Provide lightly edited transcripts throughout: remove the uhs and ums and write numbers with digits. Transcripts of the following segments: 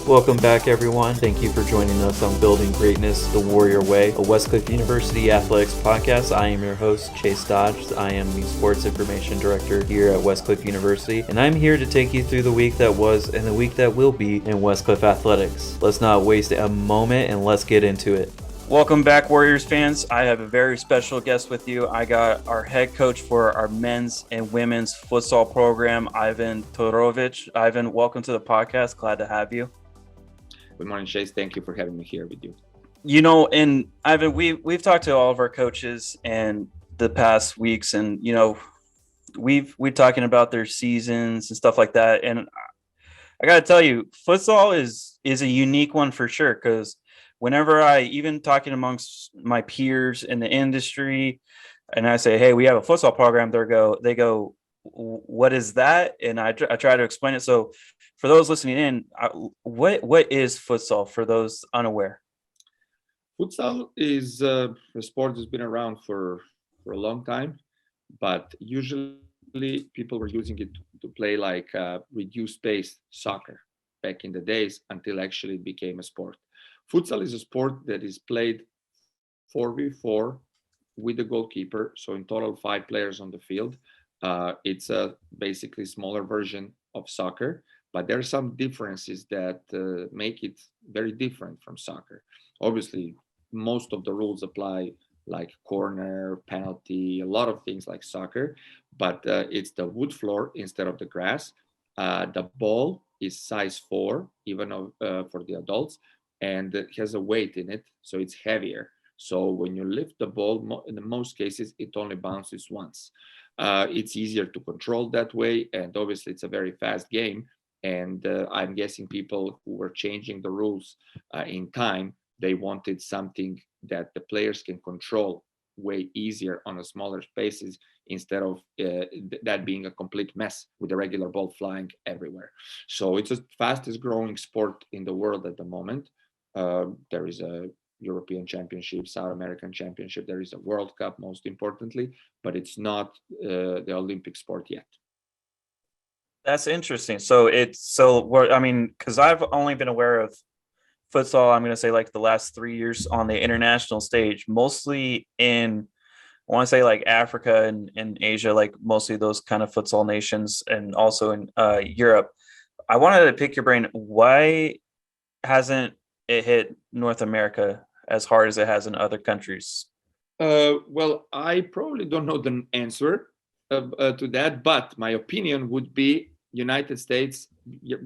Welcome back, everyone. Thank you for joining us on Building Greatness the Warrior Way, a Westcliff University athletics podcast. I am your host, Chase Dodge. I am the Sports Information Director here at Westcliff University, and I'm here to take you through the week that was and the week that will be in Westcliff athletics. Let's not waste a moment and let's get into it. Welcome back, Warriors fans. I have a very special guest with you. I got our head coach for our men's and women's futsal program, Ivan Todorovic. Ivan, welcome to the podcast. Glad to have you. Good morning, Chase. Thank you for having me here with you. You know, and Ivan, we've talked to all of our coaches in the past weeks, and we're talking about their seasons and stuff like that. And I got to tell you, futsal is a unique one for sure, because whenever I even talking amongst my peers in the industry, and I say, "Hey, we have a futsal program," they go, "What is that?" And I try to explain it. So, for those listening in, what is futsal for those unaware? Futsal is a sport that's been around for a long time, but usually people were using it to play like reduced pace soccer back in the days until actually it became a sport. Futsal is a sport that is played 4v4 with the goalkeeper. So in total, 5 players on the field. It's a basically smaller version of soccer, but there are some differences that make it very different from soccer. Obviously, most of the rules apply, like corner, penalty, a lot of things like soccer, but it's the wood floor instead of the grass. The ball is size 4, even for the adults, and it has a weight in it, so it's heavier. So when you lift the ball, in most cases, it only bounces once. It's easier to control that way, and obviously it's a very fast game. And I'm guessing people who were changing the rules in time, they wanted something that the players can control way easier on a smaller spaces instead of that being a complete mess with the regular ball flying everywhere. So it's the fastest growing sport in the world at the moment. There is a European Championship, South American Championship. There is a World Cup, most importantly, but it's not the Olympic sport yet. That's interesting. Because I've only been aware of futsal, I'm going to say like the last 3 years on the international stage, mostly in, I want to say like Africa and Asia, like mostly those kind of futsal nations, and also in Europe. I wanted to pick your brain. Why hasn't it hit North America as hard as it has in other countries? Well, I probably don't know the answer to that, but my opinion would be United States,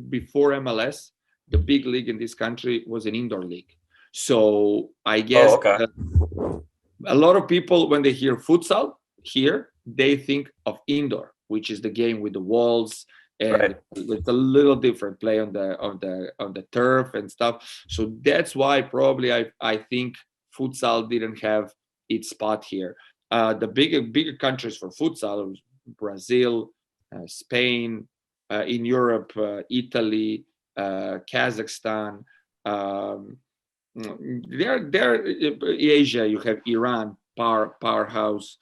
before MLS, the big league in this country was an indoor league. So I guess a lot of people, when they hear futsal here, they think of indoor, which is the game with the walls and Right. with a little different play on the turf and stuff. So that's why probably I think futsal didn't have its spot here. The bigger countries for futsal was Brazil, Spain, in Europe, Italy, Kazakhstan. There, Asia, you have Iran, powerhouse.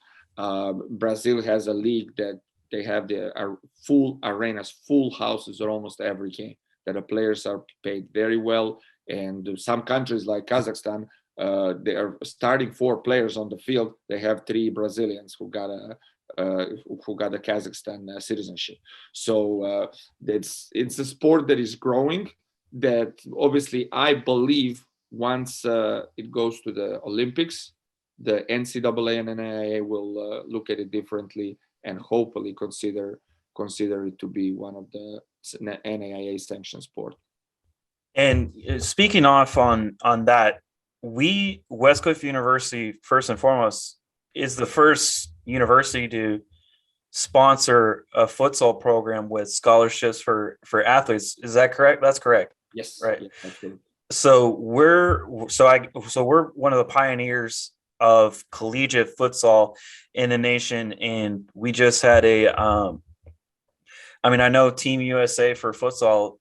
Brazil has a league that they have the full arenas, full houses at almost every game, that the players are paid very well. And some countries like Kazakhstan, they are starting 4 players on the field. They have 3 Brazilians who got a Kazakhstan citizenship. So it's a sport that is growing. That obviously I believe once it goes to the Olympics, the NCAA and NAIA will look at it differently and hopefully consider it to be one of the NAIA sanctioned sport. And speaking off on that, Westcliff University, first and foremost, is the first university to sponsor a futsal program with scholarships for athletes. Is that correct? That's correct. Yes. Right. Yes, that's good. So we're one of the pioneers of collegiate futsal in the nation. And we just had I know Team USA for futsal,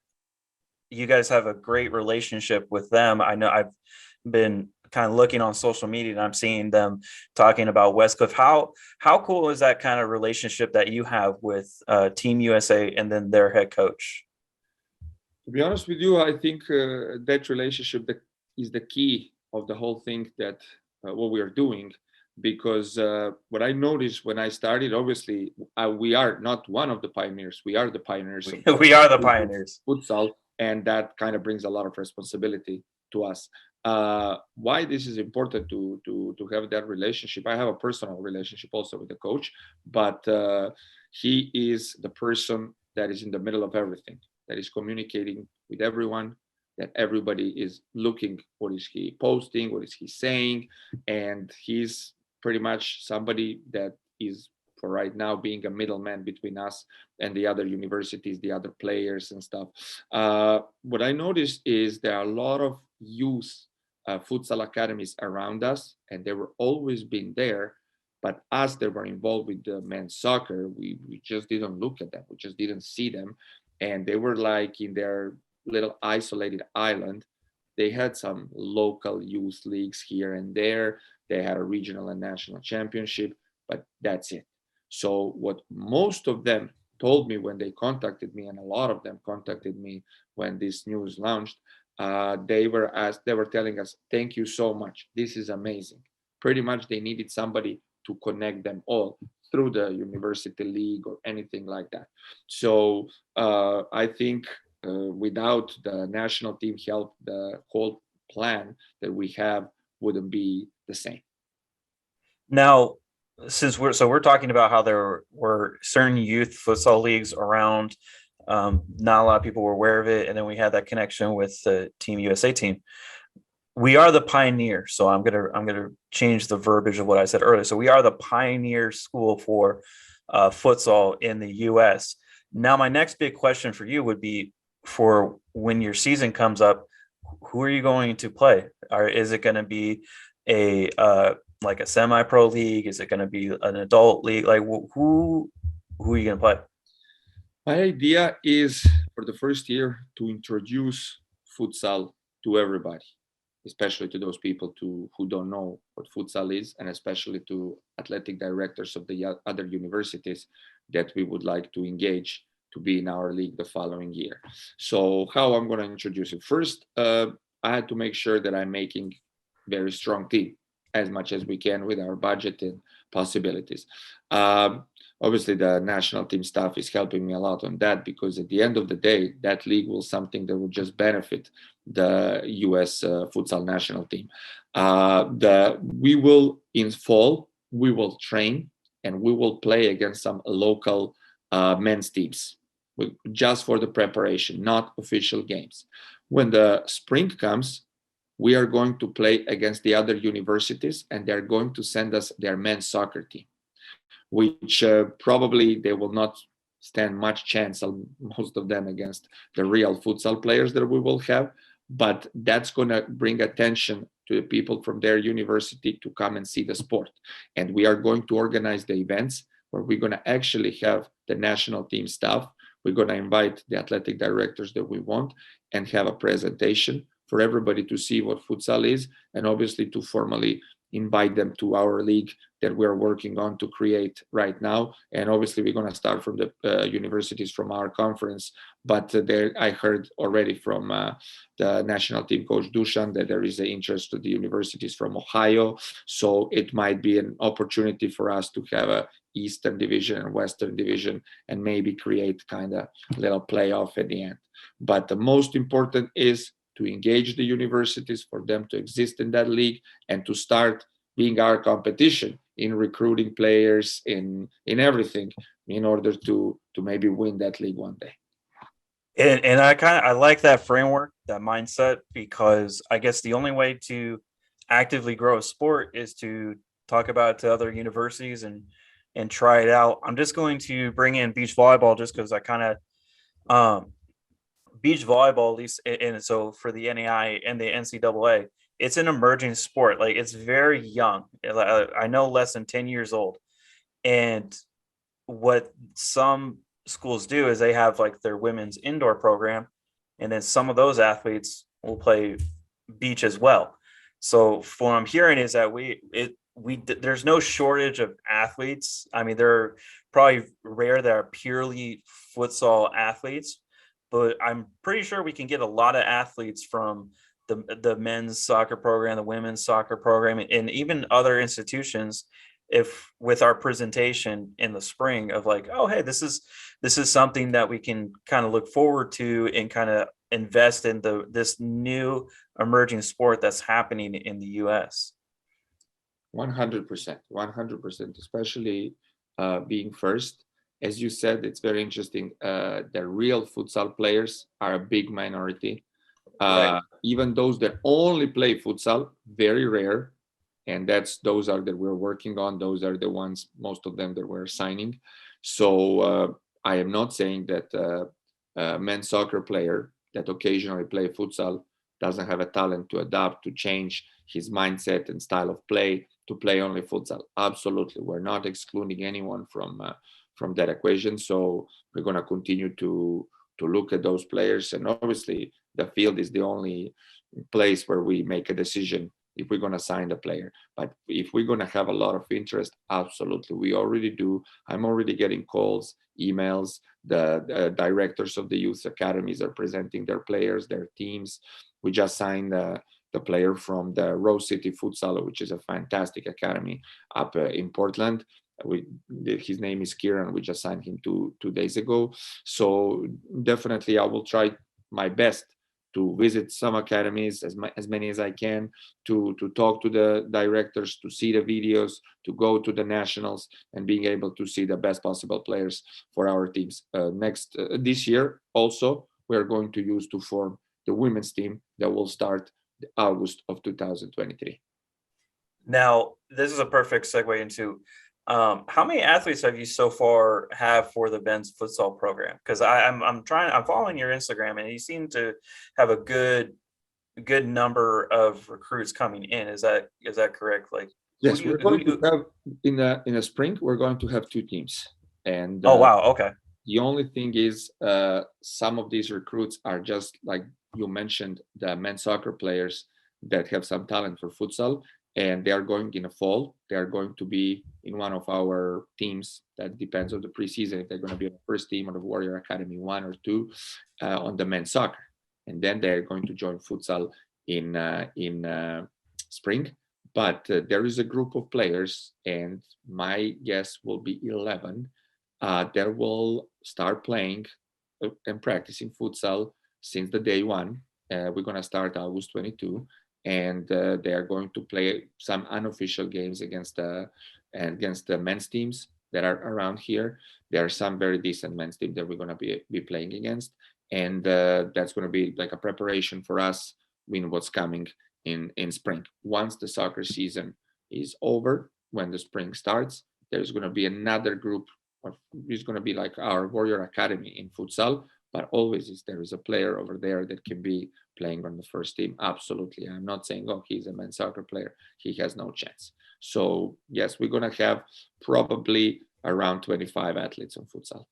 you guys have a great relationship with them. I know I've been kind of looking on social media and I'm seeing them talking about Westcliff. How cool is that kind of relationship that you have with Team USA and then their head coach? To be honest with you, I think that relationship that is the key of the whole thing, that what we are doing. Because what I noticed when I started, obviously, we are not one of the pioneers. We are the pioneers. We are the pioneers. Futsal, and that kind of brings a lot of responsibility to us. Why this is important to have that relationship? I have a personal relationship also with the coach, but he is the person that is in the middle of everything, that is communicating with everyone, that everybody is looking, what is he posting, what is he saying, and he's pretty much somebody that is, for right now, being a middleman between us and the other universities, the other players and stuff. What I noticed is there are a lot of youth futsal academies around us, and they were always been there. But us that were involved with the men's soccer, we just didn't look at them. We just didn't see them. And they were like in their little isolated island. They had some local youth leagues here and there. They had a regional and national championship, but that's it. So what most of them told me when they contacted me, and a lot of them contacted me when this news launched, they were telling us, "Thank you so much. This is amazing." Pretty much, they needed somebody to connect them all through the university league or anything like that. So I think without the national team help, the whole plan that we have wouldn't be the same. Now, since we're talking about how there were certain youth futsal leagues around, not a lot of people were aware of it, and then we had that connection with the Team USA team. We are the pioneer, so I'm gonna change the verbiage of what I said earlier. So we are the pioneer school for futsal in the U.S. Now, my next big question for you would be, for when your season comes up, who are you going to play? Or is it going to be a like a semi-pro league? Is it going to be an adult league? Like who are you going to play? My idea is for the first year to introduce futsal to everybody, especially to those people who don't know what futsal is, and especially to athletic directors of the other universities that we would like to engage to be in our league the following year. So how I'm going to introduce it? First, I had to make sure that I'm making very strong team as much as we can with our budget and possibilities. Obviously, the national team staff is helping me a lot on that, because at the end of the day, that league will something that will just benefit the U.S. Futsal national team. We will, in fall, we will train and we will play against some local men's teams, just for the preparation, not official games. When the spring comes, we are going to play against the other universities, and they're going to send us their men's soccer team, which probably they will not stand much chance, most of them, against the real futsal players that we will have. But that's going to bring attention to the people from their university to come and see the sport. And we are going to organize the events where we're going to actually have the national team staff. We're going to invite the athletic directors that we want and have a presentation for everybody to see what futsal is, and obviously to formally invite them to our league that we're working on to create right now. And obviously we're going to start from the universities from our conference, but I heard already from the national team coach Dusan that there is an interest to the universities from Ohio. So it might be an opportunity for us to have a Eastern Division and Western Division, and maybe create kind of little playoff at the end. But the most important is to engage the universities, for them to exist in that league, and to start being our competition in recruiting players, in everything, in order to maybe win that league one day. And I like that framework, that mindset, because I guess the only way to actively grow a sport is to talk about it to other universities and try it out. I'm just going to bring in beach volleyball just because I kind of beach volleyball, at least, and so for the NAI and the NCAA, it's an emerging sport. Like, it's very young. I know less than 10 years old. And what some schools do is they have like their women's indoor program, and then some of those athletes will play beach as well. So what I'm hearing is that there's no shortage of athletes. I mean, there are probably rare that are purely futsal athletes, but I'm pretty sure we can get a lot of athletes from the men's soccer program, the women's soccer program, and even other institutions, if with our presentation in the spring of like, oh, hey, this is something that we can kind of look forward to and kind of invest in this new emerging sport that's happening in the US. 100%, 100%, especially being first. As you said, it's very interesting. The real futsal players are a big minority. Right. Even those that only play futsal, very rare. And those are that we're working on. Those are the ones, most of them that we're signing. So I am not saying that a men's soccer player that occasionally play futsal doesn't have a talent to adapt, to change his mindset and style of play, to play only futsal. Absolutely, we're not excluding anyone from that equation. So we're going to continue to look at those players, and obviously the field is the only place where we make a decision if we're going to sign the player. But if we're going to have a lot of interest, absolutely, we already do. I'm already getting calls, emails. The directors of the youth academies are presenting their players, their teams. We just signed the player from the Rose City Futsal, which is a fantastic academy up in Portland. His name is Kieran. We just signed him two days ago. So definitely I will try my best to visit some academies, as many as I can, to talk to the directors, to see the videos, to go to the nationals, and being able to see the best possible players for our teams. This year also, we are going to use to form the women's team that will start August of 2023. Now, this is a perfect segue into how many athletes have you so far have for the men's futsal program? Because I'm following your Instagram, and you seem to have a good number of recruits coming in. Is that correct? Like, yes, we're going to have in a spring, we're going to have two teams. And oh wow, okay. The only thing is some of these recruits are just like you mentioned, the men's soccer players that have some talent for futsal, and they are going in the fall. They are going to be in one of our teams. That depends on the preseason, if they're going to be on the first team on the Warrior Academy 1 or 2 on the men's soccer. And then they're going to join futsal in spring. But there is a group of players, and my guess will be 11 that will start playing and practicing futsal since the day one. We're going to start August 22, and they are going to play some unofficial games against the men's teams that are around here. There are some very decent men's teams that we're going to be playing against, and that's going to be like a preparation for us in what's coming in spring. Once the soccer season is over, when the spring starts, there's going to be another group. It's going to be like our Warrior Academy in futsal, but always there is a player over there that can be playing on the first team. Absolutely. I'm not saying, oh, he's a men's soccer player. He has no chance. So yes, we're going to have probably around 25 athletes on futsal.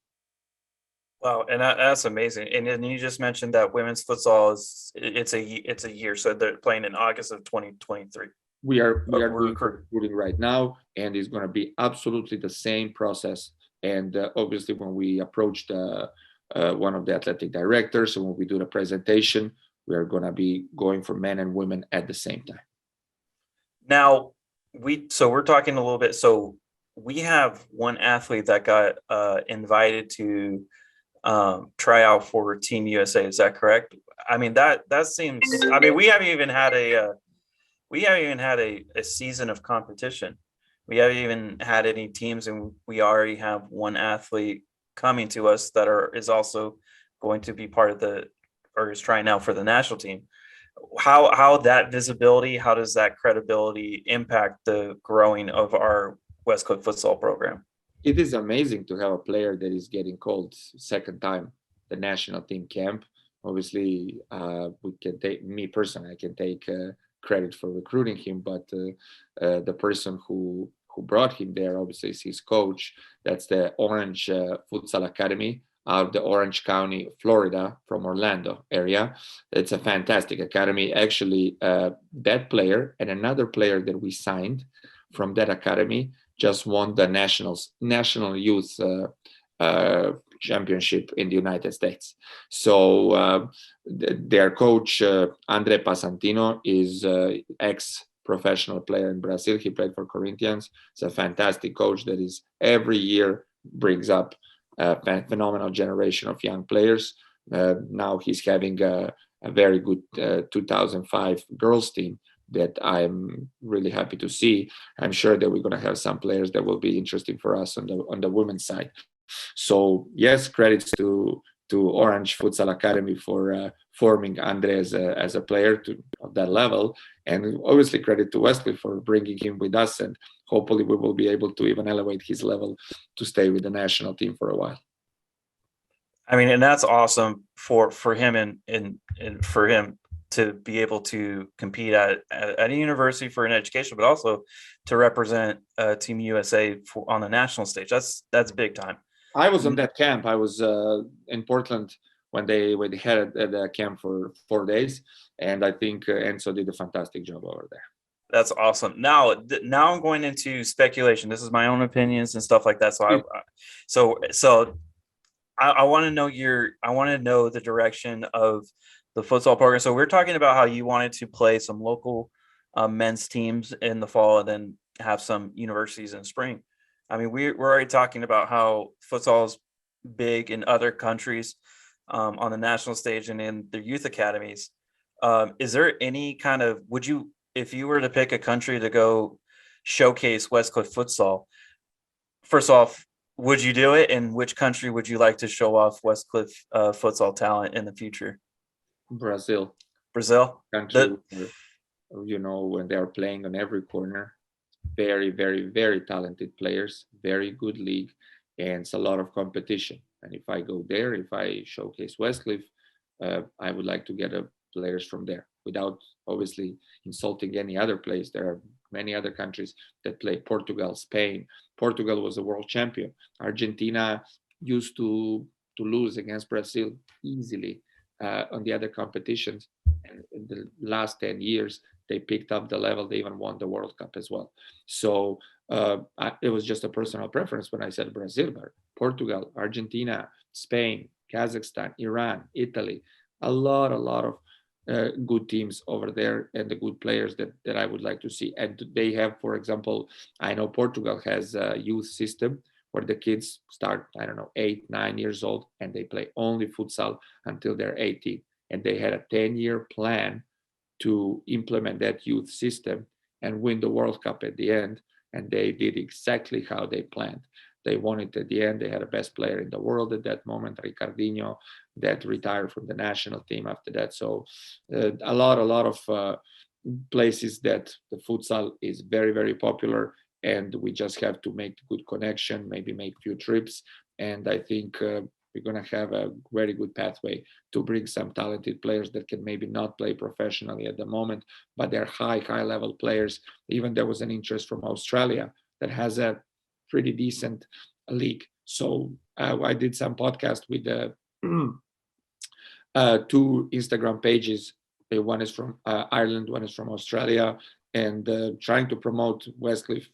Wow, and that's amazing. And then you just mentioned that women's futsal it's a year, so they're playing in August of 2023. We are doing recruiting right now, and it's going to be absolutely the same process. And obviously, when we approach one of the athletic directors, and when we do the presentation, we are going to be going for men and women at the same time. Now, we're talking a little bit. So we have one athlete that got invited to try out for Team USA. Is that correct? I mean, that seems. I mean, we haven't even had a season of competition. We haven't even had any teams, and we already have one athlete coming to us that is also going to be part of is trying out for the national team. How that visibility, how does that credibility impact the growing of our Westcliff Futsal program? It is amazing to have a player that is getting called second time the national team camp. Obviously, we can take me personally. I can take credit for recruiting him, but the person who brought him there obviously is his coach. That's the Orange Futsal Academy out of the Orange County, Florida, from Orlando area. It's a fantastic academy. Actually, that player and another player that we signed from that academy just won the national youth championship in the United States. So their coach, Andre Pasantino, is ex-professional player in Brazil. He played for Corinthians. He's a fantastic coach that is every year brings up a phenomenal generation of young players. Now he's having a very good 2005 girls team that I'm really happy to see. I'm sure that we're going to have some players that will be interesting for us on the women's side. So yes, credits to Orange Futsal Academy for forming Andre as a player of that level, and obviously credit to Westcliff for bringing him with us, and hopefully we will be able to even elevate his level to stay with the national team for a while. I mean, and that's awesome for him and for him to be able to compete at a university for an education, but also to represent Team USA on the national stage. That's big time. I was on that camp. I was in Portland when they had the camp for 4 days, and I think Enzo did a fantastic job over there. That's awesome. Now I'm going into speculation. This is my own opinions and stuff like that. So I want to know the direction of the futsal program. So we're talking about how you wanted to play some local men's teams in the fall and then have some universities in the spring. I mean, we're already talking about how futsal is big in other countries on the national stage and in their youth academies. Is there any kind of, if you were to pick a country to go showcase Westcliff Futsal, first off, would you do it? And which country would you like to show off Westcliff Futsal talent in the future? Brazil. Country where, when they are playing on every corner, very, very, very talented players, very good league, and it's a lot of competition. And if I go there, if I showcase Westcliff, I would like to get players from there without obviously insulting any other place. There are many other countries that play. Portugal, Spain. Portugal was a world champion. Argentina used to lose against Brazil easily on the other competitions. And in the last 10 years, they picked up the level. They even won the World Cup as well. So it was just a personal preference when I said Brazil, but Portugal, Argentina, Spain, Kazakhstan, Iran, Italy, a lot of good teams over there and the good players that I would like to see. And they have, for example, I know Portugal has a youth system where the kids start, 8, 9 years old, and they play only futsal until they're 18. And they had a 10-year plan to implement that youth system and win the World Cup at the end. And they did exactly how they planned. They won it at the end. They had a best player in the world at that moment, Ricardinho, that retired from the national team after that. So a lot of places that the futsal is very, very popular, and we just have to make good connection, maybe make few trips. And I think we're going to have a very good pathway to bring some talented players that can maybe not play professionally at the moment, but they're high level players. Even there was an interest from Australia that has a pretty decent league. So I did some podcast with two Instagram pages. One is from Ireland, one is from Australia, and trying to promote Westcliff.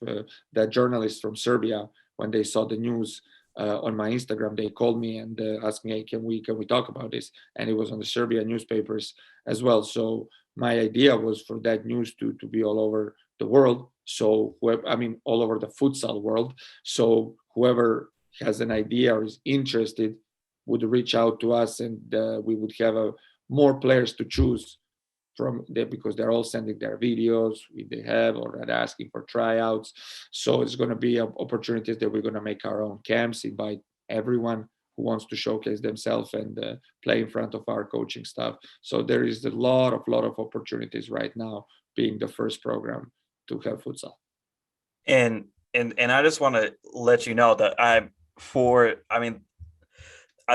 The journalists from Serbia, when they saw the news on my Instagram, they called me and asked me, hey, can we talk about this? And it was on the Serbian newspapers as well. So my idea was for that news to be all over the world. So all over the futsal world. So whoever has an idea or is interested would reach out to us, and we would have more players to choose from there, because they're all sending their videos they have or they're asking for tryouts. So it's going to be opportunities that we're going to make our own camps, invite everyone who wants to showcase themselves and play in front of our coaching staff. So there is a lot of opportunities right now, being the first program to have futsal. And I just want to let you know that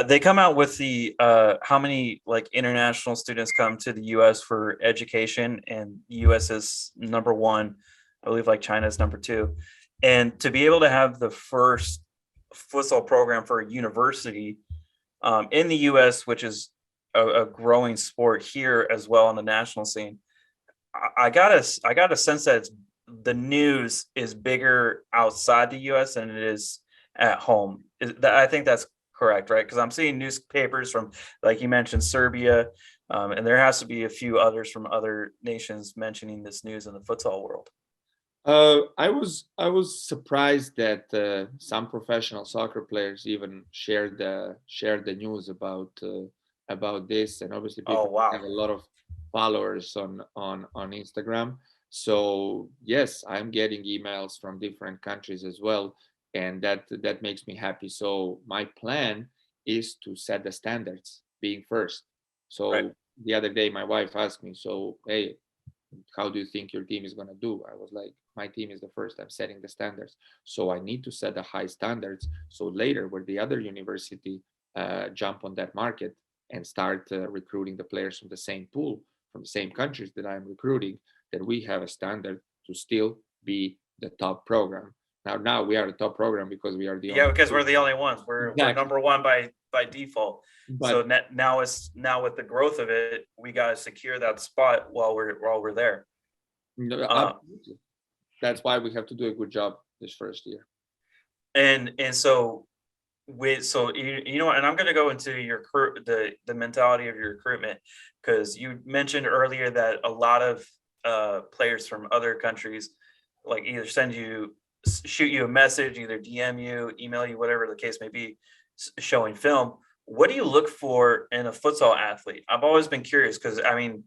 They come out with the how many like international students come to the U.S. for education, and the U.S. is number one. I believe like China is number two, and to be able to have the first futsal program for a university in the U.S., which is a growing sport here as well on the national scene, I got a sense that the news is bigger outside the U.S. than it is at home. I think that's correct, right? Because I'm seeing newspapers from, like you mentioned, Serbia, and there has to be a few others from other nations mentioning this news in the futsal world. I was surprised that some professional soccer players even shared the news about this, and obviously Oh people wow! have a lot of followers on Instagram. So yes, I'm getting emails from different countries as well, and that makes me happy. So my plan is to set the standards, being first. Right. So the other day, my wife asked me, "So hey, how do you think your team is going to do?" I was like, my team is the first. I'm setting the standards. So I need to set the high standards. So later, where the other university jump on that market and start recruiting the players from the same pool, from the same countries that I'm recruiting, that we have a standard to still be the top program. Now we are the top program because we are the Yeah, only. because we're the only ones. We're Exactly. number one by default. So But now with the growth of it, we got to secure that spot while we're there. no, Uh, absolutely. That's why we have to do a good job this first year. and so you know what, and I'm going to go into the mentality of your recruitment, because you mentioned earlier that a lot of players from other countries like either shoot you a message, either DM you, email you, whatever the case may be, showing film. What do you look for in a futsal athlete? I've always been curious because I'm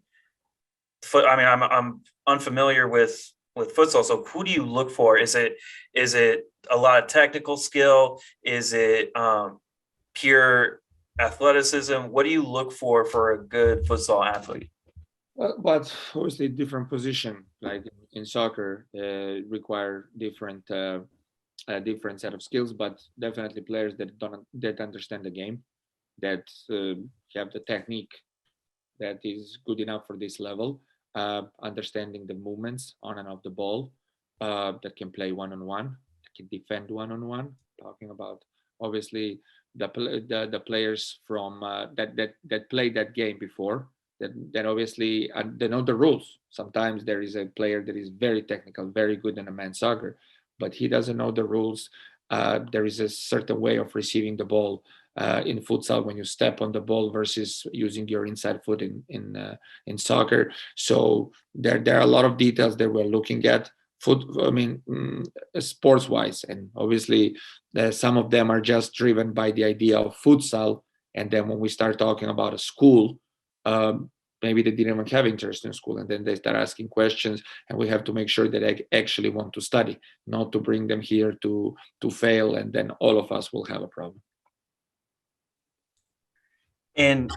unfamiliar with futsal. So who do you look for? Is it a lot of technical skill? Is it pure athleticism? What do you look for a good futsal athlete? But obviously, different position like in soccer require different set of skills. But definitely players that understand the game, that have the technique that is good enough for this level, understanding the movements on and off the ball, that can play one on one, that can defend one on one. Talking about obviously the players from that played that game before. That obviously they know the rules. Sometimes there is a player that is very technical, very good in a men's soccer, but he doesn't know the rules. There is a certain way of receiving the ball in futsal when you step on the ball versus using your inside foot in soccer. So there are a lot of details that we're looking at. Sports wise, and obviously some of them are just driven by the idea of futsal. And then when we start talking about a school, maybe they didn't even have interest in school, and then they start asking questions, and we have to make sure that they actually want to study, not to bring them here to fail, and then all of us will have a problem. And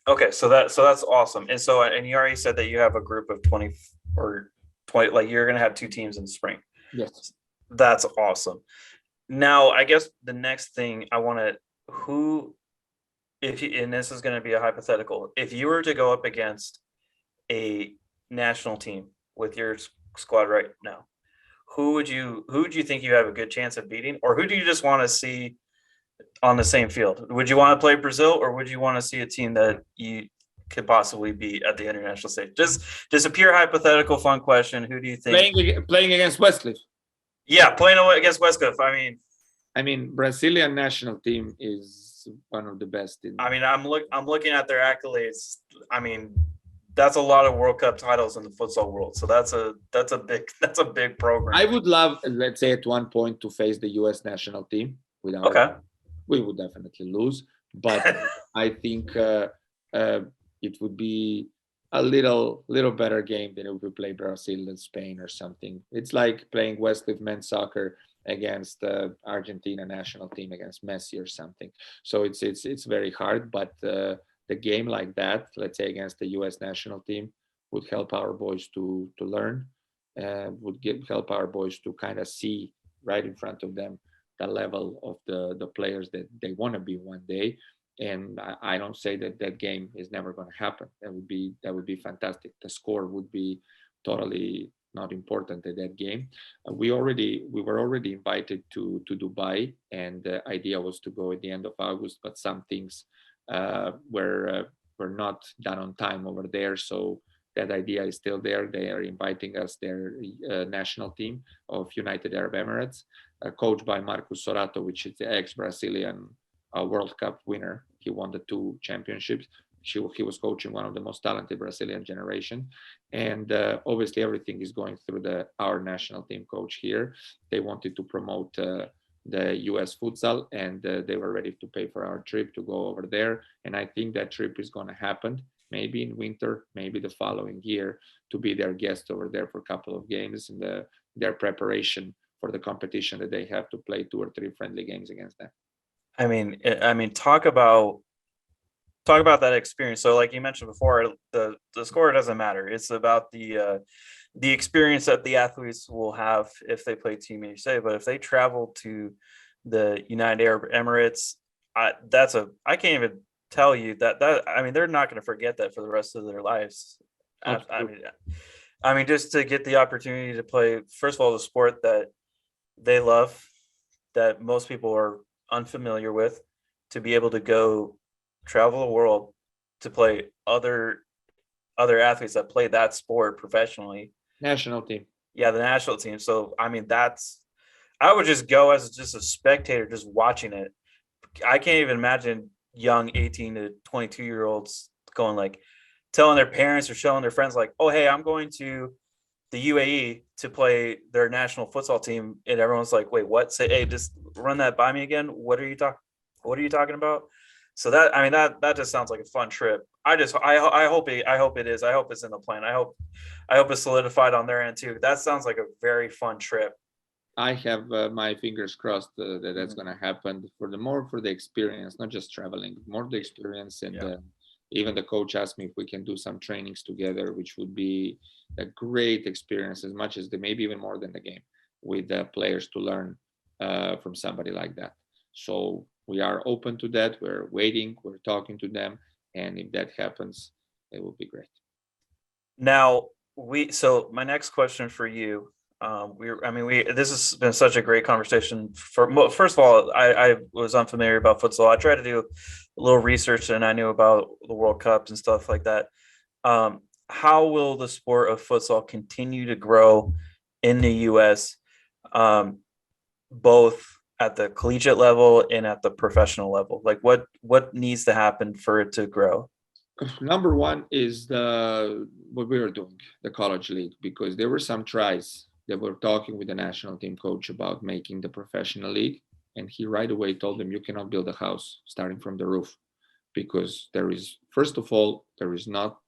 okay, so that's awesome. And you already said that you have a group of 20 or 20, like you're gonna have two teams in the spring. Yes. That's awesome. Now, I guess the next thing I want to, who, if you, and this is going to be a hypothetical, if you were to go up against a national team with your squad right now, who would you think you have a good chance of beating, or who do you just want to see on the same field? Would you want to play Brazil, or would you want to see a team that you could possibly beat at the international stage? Just a pure hypothetical, fun question. Who do you think? Playing against Westcliff. Yeah, playing against Westcliff. I mean, Brazilian national team is one of the best. I'm looking at their accolades. I mean, that's a lot of World Cup titles in the futsal world. So that's a big program. I would love, let's say, at one point to face the U.S. national team. Okay. We would definitely lose, but I think it would be a little better game than if we play Brazil and Spain or something. It's like playing Westcliff men's soccer against Argentina national team against Messi or something. So it's very hard, but the game like that, let's say against the U.S. national team, would help our boys to learn, help our boys to kind of see right in front of them the level of the players that they want to be one day. And I don't say that that game is never going to happen. That would be fantastic. The score would be totally not important at that game. We were already invited to Dubai, and the idea was to go at the end of August, but some things were not done on time over there. So that idea is still there. They are inviting us, their national team of United Arab Emirates, coached by Marcus Sorato, which is the ex-Brazilian World Cup winner. He won the 2 championships. He was coaching one of the most talented Brazilian generation. And obviously everything is going through our national team coach here. They wanted to promote the US futsal, and they were ready to pay for our trip to go over there. And I think that trip is going to happen, maybe in winter, maybe the following year, to be their guest over there for a couple of games and their preparation for the competition that they have to play 2 or 3 friendly games against them. I mean, talk about that experience. So like you mentioned before, the score doesn't matter. It's about the experience that the athletes will have if they play Team USA. But if they travel to the United Arab Emirates, I can't even tell you that I mean, they're not going to forget that for the rest of their lives. I mean, just to get the opportunity to play, first of all, the sport that they love, that most people are unfamiliar with, to be able to go travel the world to play other athletes that play that sport professionally. National team. Yeah, the national team. So I mean, I would just go as just a spectator, just watching it. I can't even imagine young 18 to 22-year-olds going like, telling their parents or showing their friends like, oh, hey, I'm going to the UAE to play their national futsal team, and everyone's like, wait, what? Say, hey, just run that by me again. What are you talking about? So that just sounds like a fun trip. I hope it is. I hope it's in the plan. I hope it's solidified on their end too. That sounds like a very fun trip. I have my fingers crossed that that's going to happen for the experience, not just traveling, more the experience. And even the coach asked me if we can do some trainings together, which would be a great experience, as much as maybe even more than the game, with the players to learn from somebody like that. So we are open to that. We're waiting. We're talking to them, and if that happens, it will be great. Now so my next question for you. This has been such a great conversation. First of all, I was unfamiliar about futsal. I tried to do a little research, and I knew about the World Cups and stuff like that. How will the sport of futsal continue to grow in the U.S., both at the collegiate level and at the professional level? Like, what needs to happen for it to grow? Number one is what we were doing, the college league, because there were some tries that were talking with the national team coach about making the professional league, and he right away told them, you cannot build a house starting from the roof, because first of all, there is not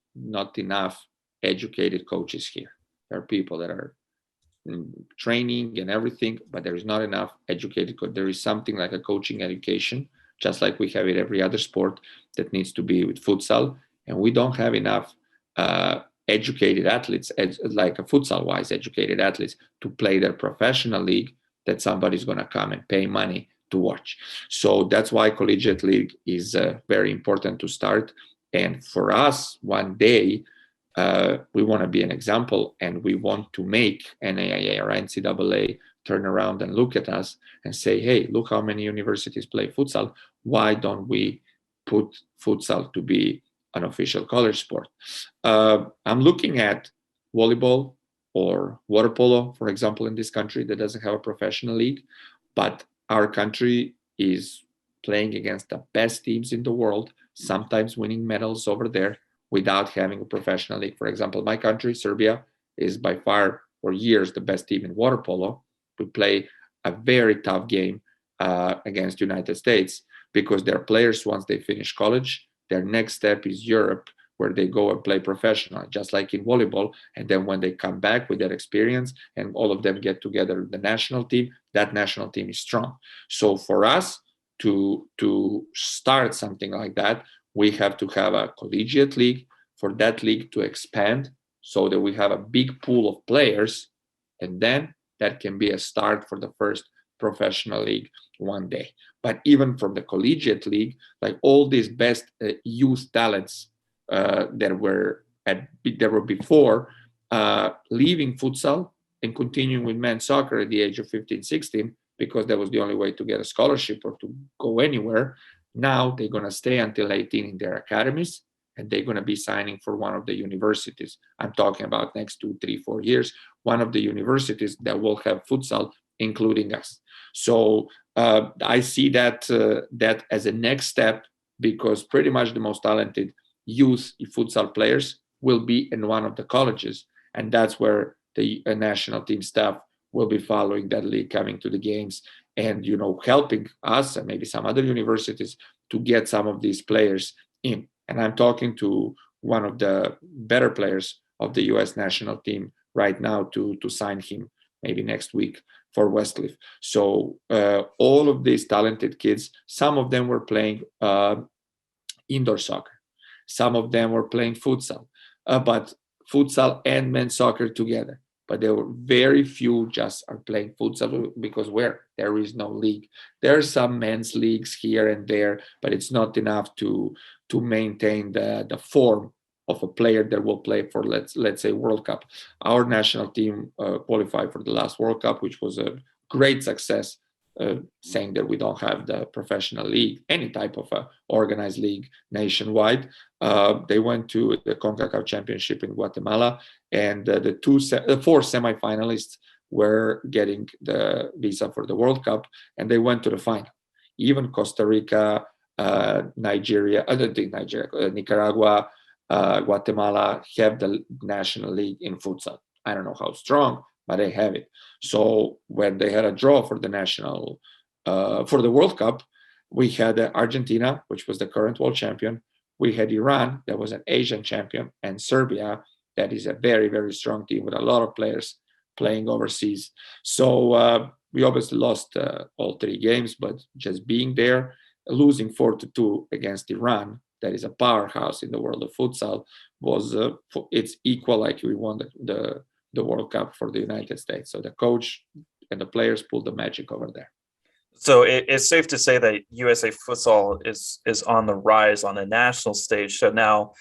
enough educated coaches here. There are people that are training and everything, but there is not enough educated. There is something like a coaching education, just like we have in every other sport, that needs to be with futsal, and we don't have enough educated athletes, like a futsal-wise educated athletes, to play their professional league that somebody's going to come and pay money to watch. So that's why collegiate league is very important to start. And for us, one day, we want to be an example, and we want to make NAIA or NCAA turn around and look at us and say, hey, look how many universities play futsal. Why don't we put futsal to be an official college sport? I'm looking at volleyball or water polo, for example, in this country that doesn't have a professional league, but our country is playing against the best teams in the world, sometimes winning medals over there without having a professional league. For example, my country, Serbia, is by far for years the best team in water polo. We play a very tough game against United States, because their players, once they finish college, their next step is Europe, where they go and play professional, just like in volleyball. And then when they come back with that experience and all of them get together, the national team, that national team is strong. So for us to start something like that, we have to have a collegiate league, for that league to expand so that we have a big pool of players. And then that can be a start for the first professional league one day. But even from the collegiate league, like all these best youth talents that were before leaving futsal and continuing with men's soccer at the age of 15, 16, because that was the only way to get a scholarship or to go anywhere. Now they're going to stay until 18 in their academies, and they're going to be signing for one of the universities. I'm talking about next 2, 3, 4 years, one of the universities that will have futsal, including us. So I see that as a next step, because pretty much the most talented youth futsal players will be in one of the colleges, and that's where the national team staff will be following that league, coming to the games, and helping us and maybe some other universities to get some of these players in. And I'm talking to one of the better players of the U.S. national team right now to sign him maybe next week for Westcliff. So all of these talented kids, some of them were playing indoor soccer, some of them were playing futsal, but futsal and men's soccer together. But there were very few just are playing futsal, because there is no league. There are some men's leagues here and there, but it's not enough to maintain the form of a player that will play for let's say World Cup. Our national team qualified for the last World Cup, which was a great success. Saying that we don't have the professional league, any type of organized league nationwide. They went to the CONCACAF Championship in Guatemala, and the 4 semifinalists were getting the visa for the World Cup, and they went to the final. Even Costa Rica, Nigeria, Nicaragua, Guatemala have the national league in futsal. I don't know how strong, but they have it. So when they had a draw for the national, for the World Cup, we had Argentina, which was the current world champion. We had Iran, that was an Asian champion, and Serbia, that is a very, very strong team with a lot of players playing overseas. So we obviously lost all 3 games, but just being there, losing 4-2 against Iran, that is a powerhouse in the world of futsal, was it's equal like we won the World Cup for the United States. So the coach and the players pulled the magic over there. So it's safe to say that USA Futsal is on the rise on the national stage. So now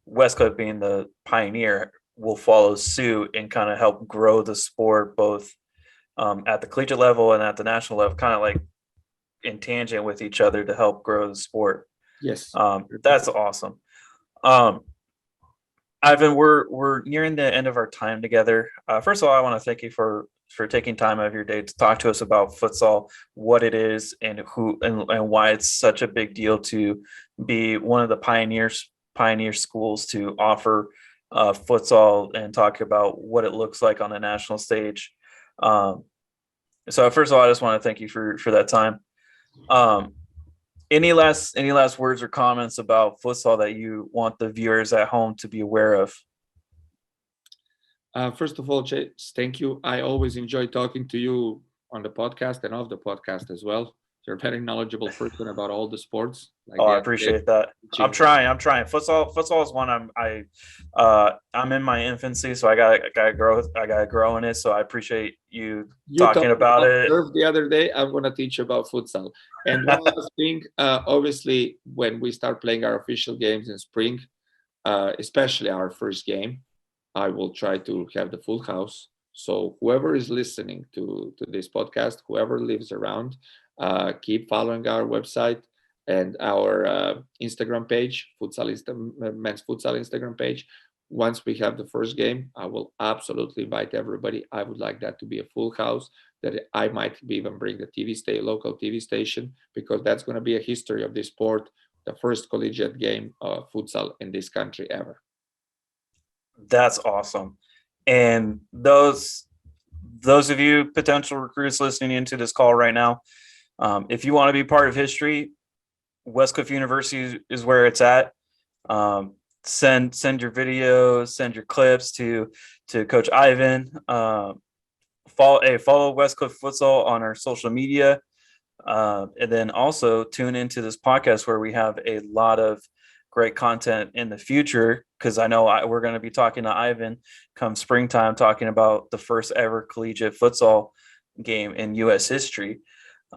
Westcliff, being the pioneer, will follow suit and kind of help grow the sport both at the collegiate level and at the national level, kind of like in tangent with each other to help grow the sport. Yes. That's awesome. Ivan, we're nearing the end of our time together. First of all, I want to thank you for taking time out of your day to talk to us about futsal, what it is, and who and why it's such a big deal to be one of the pioneer schools to offer futsal and talk about what it looks like on the national stage. So first of all, I just want to thank you for that time. Any last words or comments about futsal that you want the viewers at home to be aware of? First of all, Chase, thank you. I always enjoy talking to you on the podcast and off the podcast as well. You're a very knowledgeable person about all the sports. Like I appreciate that. I'm trying. Futsal is one I'm in my infancy, so I gotta grow in it. So I appreciate you talking about it. The other day, I'm gonna teach you about futsal. And one last thing, obviously, when we start playing our official games in spring, especially our first game, I will try to have the full house. So whoever is listening to this podcast, whoever lives around, keep following our website and our Instagram page, men's futsal Instagram page. Once we have the first game, I will absolutely invite everybody. I would like that to be a full house, that I might even bring the local TV station, because that's going to be a history of this sport, the first collegiate game of futsal in this country ever. That's awesome. And those of you potential recruits listening into this call right now, if you want to be part of history, Westcliff University is where it's at. Send your videos, send your clips to Coach Ivan. Follow Westcliff Futsal on our social media, and then also tune into this podcast where we have a lot of great content in the future, because I know we're going to be talking to Ivan come springtime, talking about the first ever collegiate futsal game in U.S. history.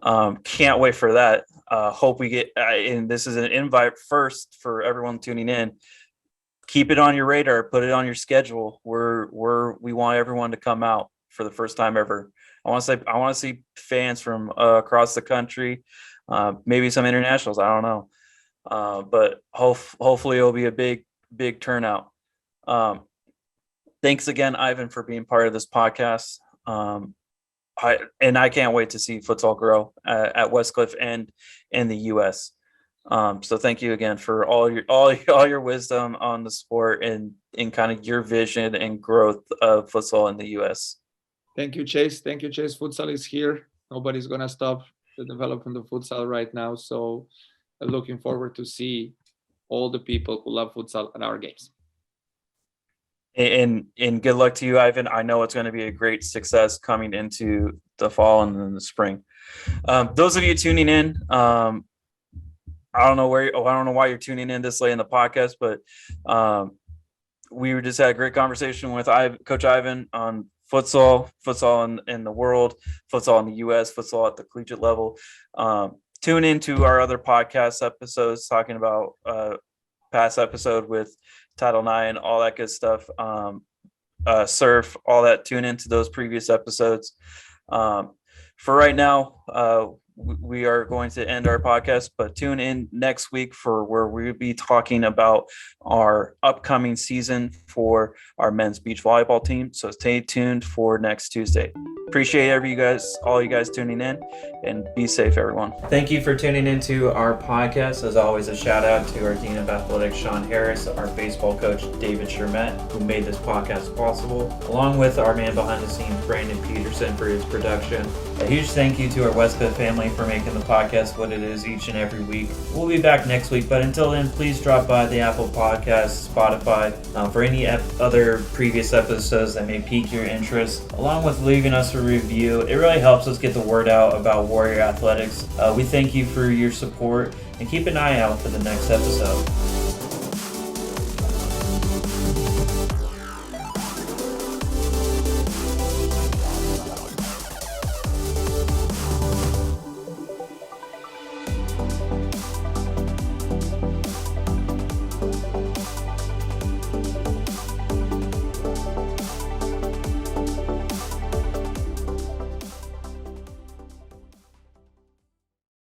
Can't wait for that. Hope we get, and this is an invite first for everyone tuning in. Keep it on your radar, put it on your schedule. We want everyone to come out for the first time ever. I want to see fans from across the country, maybe some internationals. I don't know, but hopefully it'll be a big turnout. Thanks again, Ivan, for being part of this podcast. I can't wait to see futsal grow at Westcliff and in the U.S. So thank you again for all your wisdom on the sport and kind of your vision and growth of futsal in the U.S. Thank you, Chase. Futsal is here. Nobody's gonna stop the development of futsal right now. So I'm looking forward to see all the people who love futsal at our games. And good luck to you, Ivan. I know it's going to be a great success coming into the fall and then the spring. Those of you tuning in, I don't know why you're tuning in this late in the podcast, but we just had a great conversation with Coach Ivan on futsal in the world, futsal in the U.S., futsal at the collegiate level. Tune into our other podcast episodes talking about past episode with Title IX, all that good stuff. Surf, all that. Tune into those previous episodes. For right now, we are going to end our podcast, but tune in next week for where we'll be talking about our upcoming season for our men's beach volleyball team. So stay tuned for next Tuesday. Appreciate all you guys tuning in, and be safe, everyone. Thank you for tuning into our podcast. As always, a shout out to our Dean of Athletics, Sean Harris, our baseball coach, David Shermett, who made this podcast possible, along with our man behind the scenes, Brandon Peterson, for his production. A huge thank you to our Westcliff family for making the podcast what it is each and every week. We'll be back next week, but until then, please drop by the Apple Podcasts, Spotify, for any other previous episodes that may pique your interest, along with leaving us a review. It really helps us get the word out about Warrior Athletics. We thank you for your support, and keep an eye out for the next episode.